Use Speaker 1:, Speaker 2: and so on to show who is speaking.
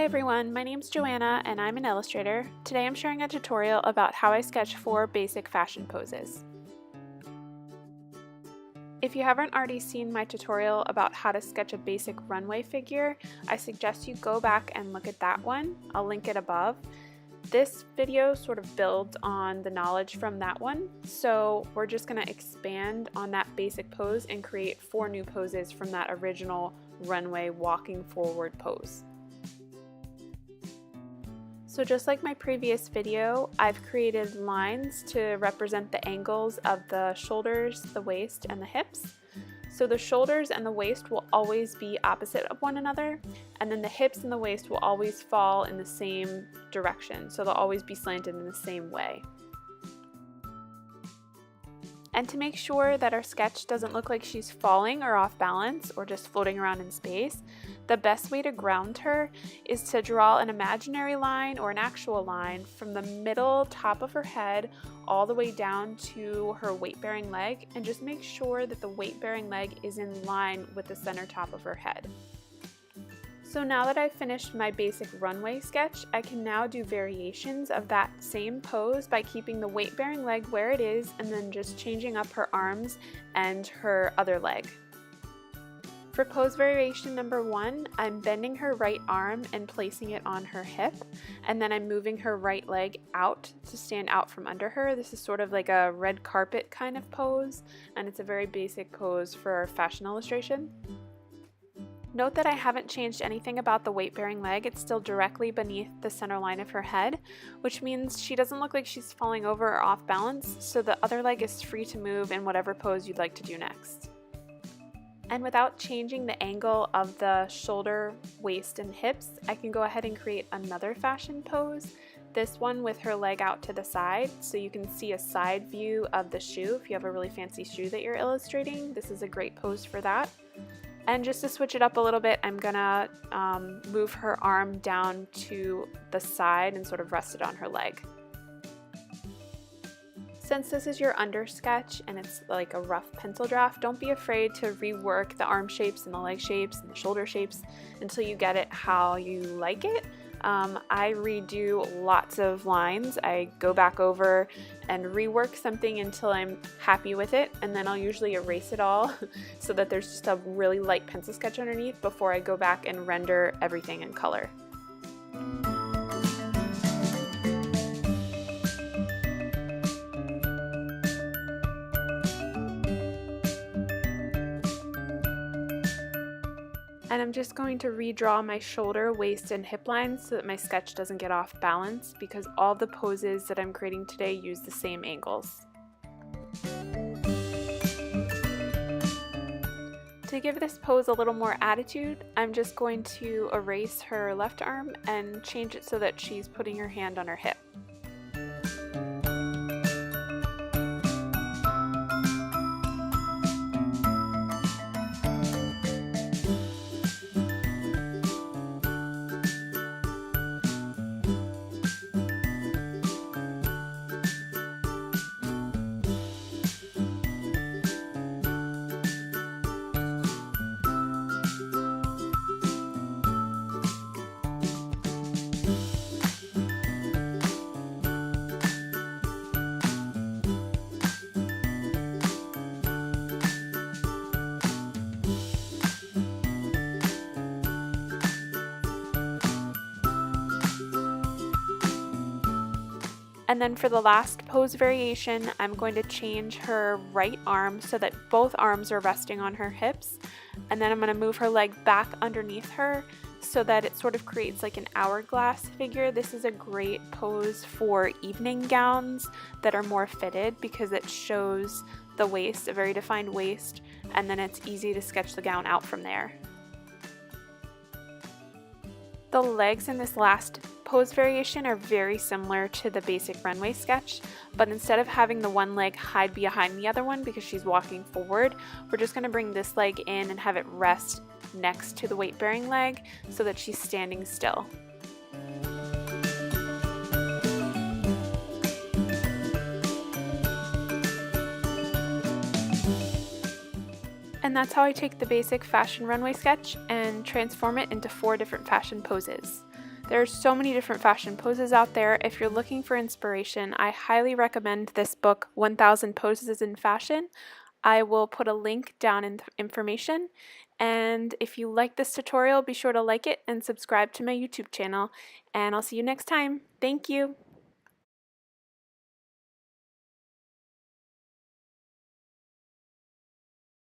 Speaker 1: Hi everyone, my name's Joanna and I'm an illustrator. Today I'm sharing a tutorial about how I sketch 4 basic fashion poses. If you haven't already seen my tutorial about how to sketch a basic runway figure, I suggest you go back and look at that one. I'll link it above. This video sort of builds on the knowledge from that one, so we're just going to expand on that basic pose and create 4 new poses from that original runway walking forward pose. So just like my previous video, I've created lines to represent the angles of the shoulders, the waist, and the hips. So the shoulders and the waist will always be opposite of one another, and then the hips and the waist will always fall in the same direction, so they'll always be slanted in the same way. And to make sure that our sketch doesn't look like she's falling or off balance or just floating around in space, the best way to ground her is to draw an imaginary line or an actual line from the middle top of her head all the way down to her weight-bearing leg, and just make sure that the weight-bearing leg is in line with the center top of her head. So now that I've finished my basic runway sketch, I can now do variations of that same pose by keeping the weight-bearing leg where it is and then just changing up her arms and her other leg. For pose variation number 1, I'm bending her right arm and placing it on her hip, and then I'm moving her right leg out to stand out from under her. This is sort of like a red carpet kind of pose, and it's a very basic pose for fashion illustration. Note that I haven't changed anything about the weight-bearing leg. It's still directly beneath the center line of her head, which means she doesn't look like she's falling over or off balance, so the other leg is free to move in whatever pose you'd like to do next. And without changing the angle of the shoulder, waist, and hips, I can go ahead and create another fashion pose. This one with her leg out to the side, so you can see a side view of the shoe. If you have a really fancy shoe that you're illustrating, this is a great pose for that. And just to switch it up a little bit, I'm gonna move her arm down to the side and sort of rest it on her leg. Since this is your under sketch and it's like a rough pencil draft, don't be afraid to rework the arm shapes and the leg shapes and the shoulder shapes until you get it how you like it. I redo lots of lines. I go back over and rework something until I'm happy with it, and then I'll usually erase it all so that there's just a really light pencil sketch underneath before I go back and render everything in color. And I'm just going to redraw my shoulder, waist, and hip lines so that my sketch doesn't get off balance, because all the poses that I'm creating today use the same angles. To give this pose a little more attitude, I'm just going to erase her left arm and change it so that she's putting her hand on her hip. And then for the last pose variation, I'm going to change her right arm so that both arms are resting on her hips. And then I'm going to move her leg back underneath her so that it sort of creates like an hourglass figure. This is a great pose for evening gowns that are more fitted because it shows the waist, a very defined waist, and then it's easy to sketch the gown out from there. The legs in this last pose variation are very similar to the basic runway sketch, but instead of having the one leg hide behind the other one because she's walking forward, we're just going to bring this leg in and have it rest next to the weight-bearing leg so that she's standing still. And that's how I take the basic fashion runway sketch and transform it into 4 different fashion poses. There are so many different fashion poses out there. If you're looking for inspiration, I highly recommend this book, 1000 Poses in Fashion. I will put a link down in the information. And if you like this tutorial, be sure to like it and subscribe to my YouTube channel. And I'll see you next time. Thank you.